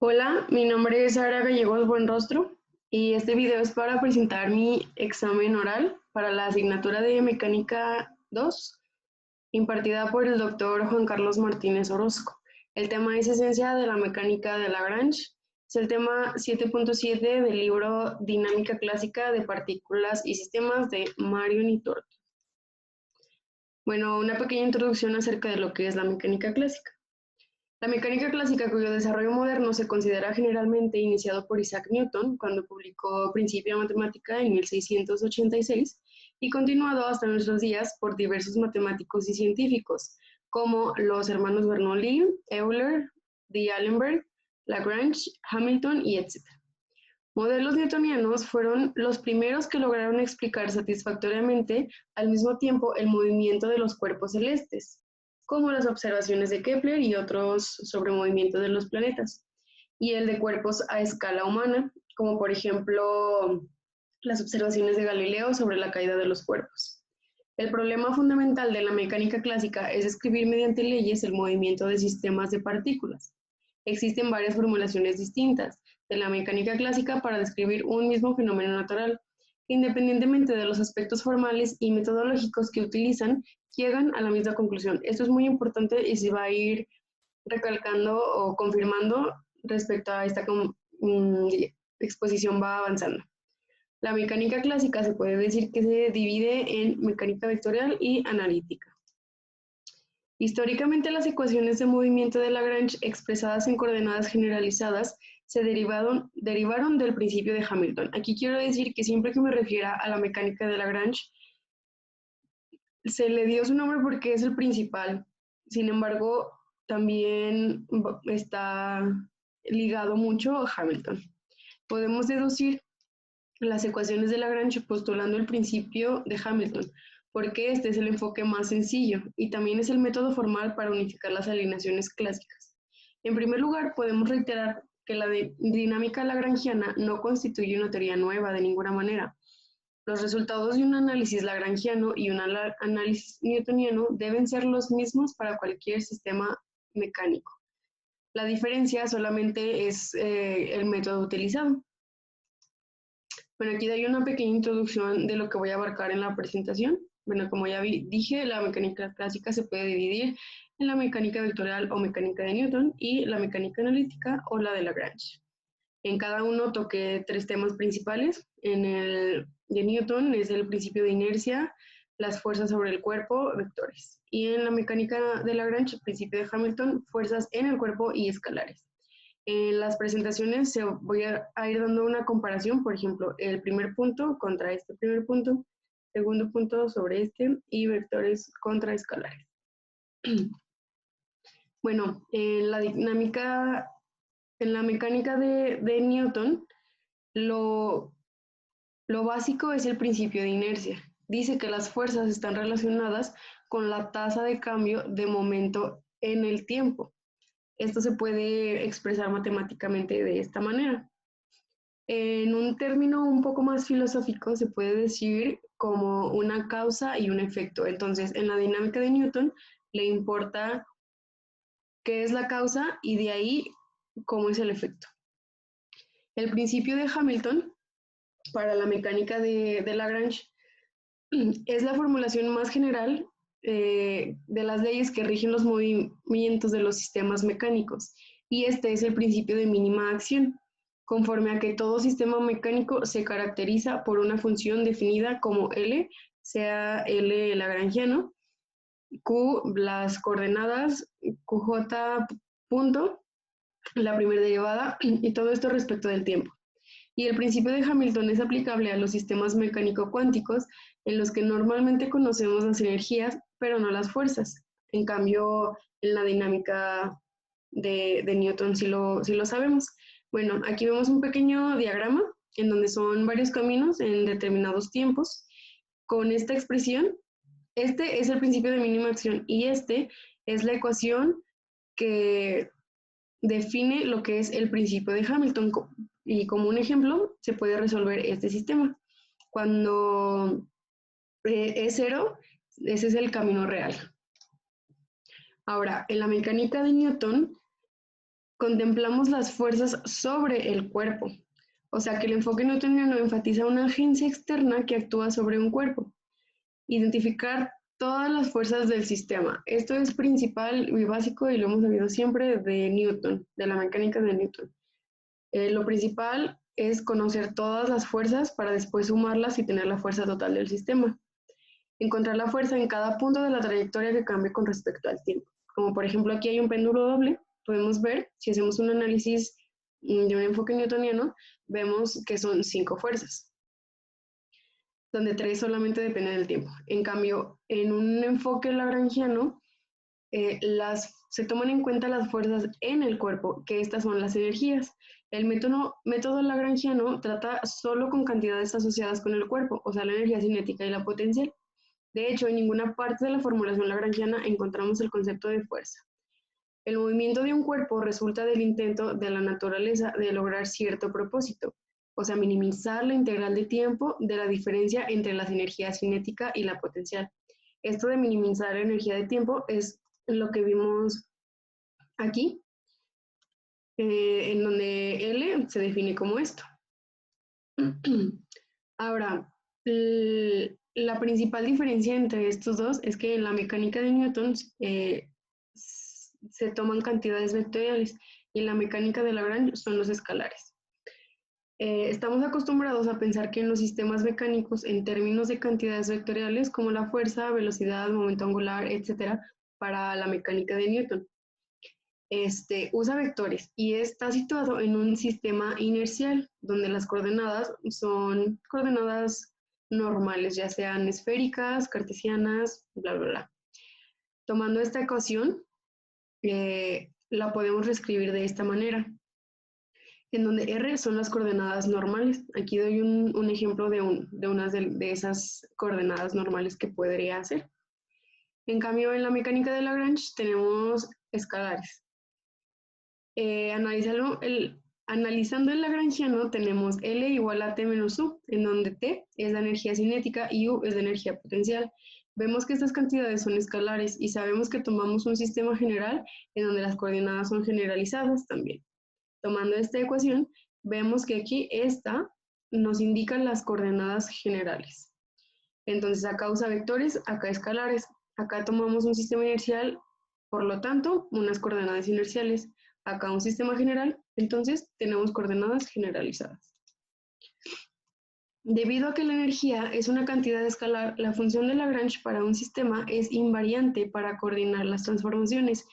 Hola, mi nombre es Sara Gallegos Buenrostro y este video es para presentar mi examen oral para la asignatura de Mecánica 2 impartida por el doctor Juan Carlos Martínez Orozco. El tema es Esencia de la Mecánica de Lagrange. Es el tema 7.7 del libro Dinámica Clásica de Partículas y Sistemas de Mario Nitorto. Bueno, una pequeña introducción acerca de lo que es la mecánica clásica. La mecánica clásica, cuyo desarrollo moderno se considera generalmente iniciado por Isaac Newton cuando publicó Principia Mathematica en 1686 y continuado hasta nuestros días por diversos matemáticos y científicos, como los hermanos Bernoulli, Euler, D'Alembert, Lagrange, Hamilton y etc. Modelos newtonianos fueron los primeros que lograron explicar satisfactoriamente al mismo tiempo el movimiento de los cuerpos celestes, como las observaciones de Kepler y otros sobre movimiento de los planetas, y el de cuerpos a escala humana, como por ejemplo las observaciones de Galileo sobre la caída de los cuerpos. El problema fundamental de la mecánica clásica es describir mediante leyes el movimiento de sistemas de partículas. Existen varias formulaciones distintas de la mecánica clásica para describir un mismo fenómeno natural, que independientemente de los aspectos formales y metodológicos que utilizan, llegan a la misma conclusión. Esto es muy importante y se va a ir recalcando o confirmando respecto a esta exposición va avanzando. La mecánica clásica se puede decir que se divide en mecánica vectorial y analítica. Históricamente, las ecuaciones de movimiento de Lagrange expresadas en coordenadas generalizadas se derivaron del principio de Hamilton. Aquí quiero decir que siempre que me refiera a la mecánica de Lagrange, se le dio su nombre porque es el principal. Sin embargo, también está ligado mucho a Hamilton. Podemos deducir las ecuaciones de Lagrange postulando el principio de Hamilton, porque este es el enfoque más sencillo y también es el método formal para unificar las alineaciones clásicas. En primer lugar, podemos reiterar que la dinámica lagrangiana no constituye una teoría nueva de ninguna manera. Los resultados de un análisis lagrangiano y un análisis newtoniano deben ser los mismos para cualquier sistema mecánico. La diferencia solamente es el método utilizado. Bueno, aquí doy una pequeña introducción de lo que voy a abarcar en la presentación. Bueno, como ya dije, la mecánica clásica se puede dividir en la mecánica vectorial o mecánica de Newton y la mecánica analítica o la de Lagrange. En cada uno toqué tres temas principales. En el de Newton es el principio de inercia, las fuerzas sobre el cuerpo, vectores. Y en la mecánica de Lagrange, el principio de Hamilton, fuerzas en el cuerpo y escalares. En las presentaciones voy a ir dando una comparación, por ejemplo, el primer punto contra este primer punto, segundo punto sobre este y vectores contra escalares. Bueno, en la dinámica, en la mecánica de Newton, lo básico es el principio de inercia. Dice que las fuerzas están relacionadas con la tasa de cambio de momento en el tiempo. Esto se puede expresar matemáticamente de esta manera. En un término un poco más filosófico se puede decir como una causa y un efecto. Entonces, en la dinámica de Newton le importa qué es la causa y de ahí cómo es el efecto. El principio de Hamilton para la mecánica de Lagrange es la formulación más general de las leyes que rigen los movimientos de los sistemas mecánicos, y este es el principio de mínima acción, conforme a que todo sistema mecánico se caracteriza por una función definida como L, sea L lagrangiano, Q las coordenadas, QJ punto, la primera derivada, y todo esto respecto del tiempo. Y el principio de Hamilton es aplicable a los sistemas mecánico-cuánticos en los que normalmente conocemos las energías, pero no las fuerzas. En cambio, en la dinámica de Newton sí lo sabemos. Bueno, aquí vemos un pequeño diagrama en donde son varios caminos en determinados tiempos. Con esta expresión, este es el principio de mínima acción y este es la ecuación que define lo que es el principio de Hamilton. Y como un ejemplo, se puede resolver este sistema. Cuando es cero, ese es el camino real. Ahora, en la mecánica de Newton, contemplamos las fuerzas sobre el cuerpo. O sea que el enfoque newtoniano enfatiza una agencia externa que actúa sobre un cuerpo. Identificar todas las fuerzas del sistema. Esto es principal y básico y lo hemos sabido siempre de Newton, de la mecánica de Newton. Lo principal es conocer todas las fuerzas para después sumarlas y tener la fuerza total del sistema. Encontrar la fuerza en cada punto de la trayectoria que cambie con respecto al tiempo. Como por ejemplo aquí hay un péndulo doble, podemos ver, si hacemos un análisis de un enfoque newtoniano, vemos que son 5 fuerzas, donde 3 solamente dependen del tiempo. En cambio, en un enfoque lagrangiano, se toman en cuenta las fuerzas en el cuerpo, que estas son las energías. El método lagrangiano trata solo con cantidades asociadas con el cuerpo, o sea, la energía cinética y la potencial. De hecho, en ninguna parte de la formulación lagrangiana encontramos el concepto de fuerza. El movimiento de un cuerpo resulta del intento de la naturaleza de lograr cierto propósito, o sea, minimizar la integral de tiempo de la diferencia entre las energías cinética y la potencial. Esto de minimizar la energía de tiempo es lo que vimos aquí, en donde L se define como esto. Ahora, la principal diferencia entre estos dos es que en la mecánica de Newton se toman cantidades vectoriales y en la mecánica de Lagrange son los escalares. Estamos acostumbrados a pensar que en los sistemas mecánicos, en términos de cantidades vectoriales como la fuerza, velocidad, momento angular, etc., para la mecánica de Newton. Usa vectores y está situado en un sistema inercial donde las coordenadas son coordenadas normales, ya sean esféricas, cartesianas, bla, bla, bla. Tomando esta ecuación, la podemos reescribir de esta manera, en donde R son las coordenadas normales. Aquí doy un ejemplo de unas de esas coordenadas normales que podría hacer. En cambio, en la mecánica de Lagrange tenemos escalares. Analizando el lagrangiano tenemos L igual a T menos U, en donde T es la energía cinética y U es la energía potencial. Vemos que estas cantidades son escalares y sabemos que tomamos un sistema general en donde las coordenadas son generalizadas también. Tomando esta ecuación, vemos que aquí esta nos indica las coordenadas generales. Entonces acá usa vectores, acá escalares. Acá tomamos un sistema inercial, por lo tanto, unas coordenadas inerciales. Acá un sistema general, entonces tenemos coordenadas generalizadas. Debido a que la energía es una cantidad escalar, la función de Lagrange para un sistema es invariante para coordinar las transformaciones.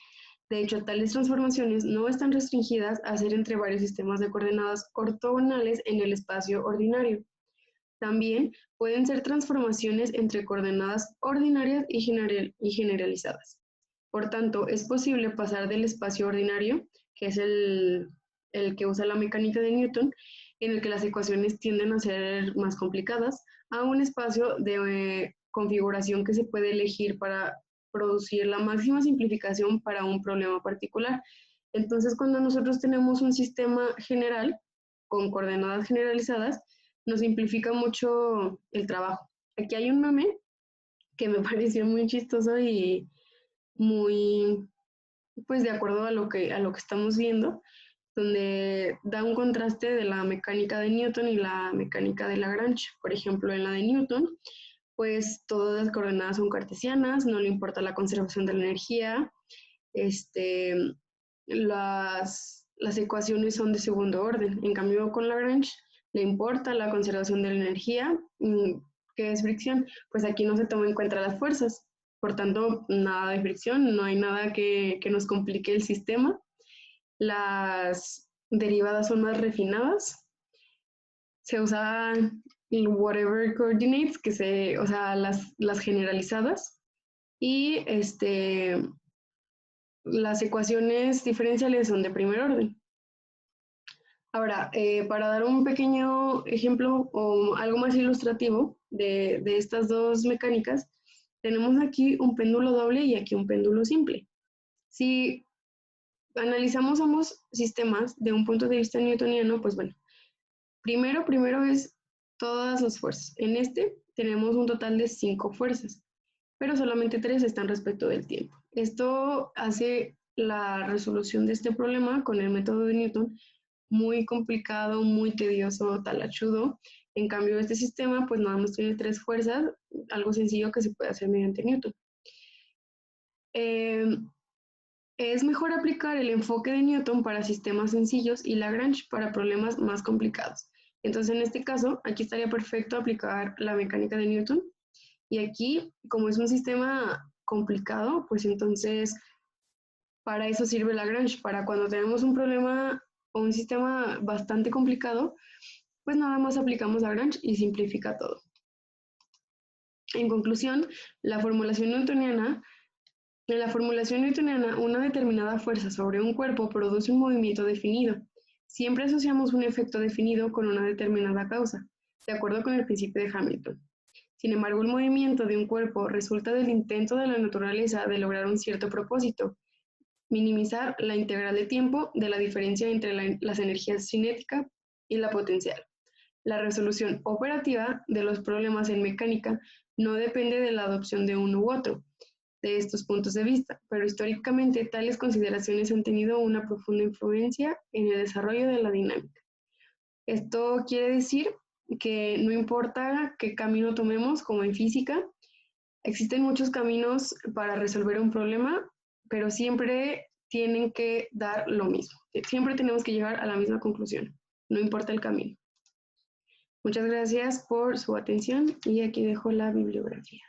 De hecho, tales transformaciones no están restringidas a ser entre varios sistemas de coordenadas ortogonales en el espacio ordinario. También pueden ser transformaciones entre coordenadas ordinarias y generalizadas. Por tanto, es posible pasar del espacio ordinario, que es el que usa la mecánica de Newton, en el que las ecuaciones tienden a ser más complicadas, a un espacio de configuración que se puede elegir para producir la máxima simplificación para un problema particular. Entonces, cuando nosotros tenemos un sistema general con coordenadas generalizadas, nos simplifica mucho el trabajo. Aquí hay un meme que me pareció muy chistoso y muy, pues de acuerdo a lo que estamos viendo, donde da un contraste de la mecánica de Newton y la mecánica de Lagrange. Por ejemplo, en la de Newton, pues todas las coordenadas son cartesianas, no le importa la conservación de la energía, las ecuaciones son de segundo orden. En cambio, con Lagrange le importa la conservación de la energía, que es fricción, pues aquí no se toma en cuenta las fuerzas. Por tanto, nada de fricción, no hay nada que nos complique el sistema. Las derivadas son más refinadas. Se usan whatever coordinates, o sea, las generalizadas. Y las ecuaciones diferenciales son de primer orden. Ahora, para dar un pequeño ejemplo o algo más ilustrativo de estas dos mecánicas, tenemos aquí un péndulo doble y aquí un péndulo simple. Si analizamos ambos sistemas de un punto de vista newtoniano, pues bueno, primero es todas las fuerzas. En tenemos un total de 5 fuerzas, pero solamente 3 están respecto del tiempo. Esto hace la resolución de este problema con el método de Newton muy complicado, muy tedioso, talachudo. En cambio, este sistema pues nada más tiene 3 fuerzas, algo sencillo que se puede hacer mediante Newton. Es mejor aplicar el enfoque de Newton para sistemas sencillos y Lagrange para problemas más complicados. Entonces, en este caso, aquí estaría perfecto aplicar la mecánica de Newton. Y aquí, como es un sistema complicado, pues entonces para eso sirve Lagrange, para cuando tenemos un problema o un sistema bastante complicado, pues nada más aplicamos Lagrange y simplifica todo. En conclusión, la formulación newtoniana en la formulación newtoniana, una determinada fuerza sobre un cuerpo produce un movimiento definido. Siempre asociamos un efecto definido con una determinada causa, de acuerdo con el principio de Hamilton. Sin embargo, el movimiento de un cuerpo resulta del intento de la naturaleza de lograr un cierto propósito, minimizar la integral de tiempo de la diferencia entre las energías cinética y la potencial. La resolución operativa de los problemas en mecánica no depende de la adopción de uno u otro de estos puntos de vista, pero históricamente tales consideraciones han tenido una profunda influencia en el desarrollo de la dinámica. Esto quiere decir que no importa qué camino tomemos, como en física, existen muchos caminos para resolver un problema, pero siempre tienen que dar lo mismo. Siempre tenemos que llegar a la misma conclusión, no importa el camino. Muchas gracias por su atención y aquí dejo la bibliografía.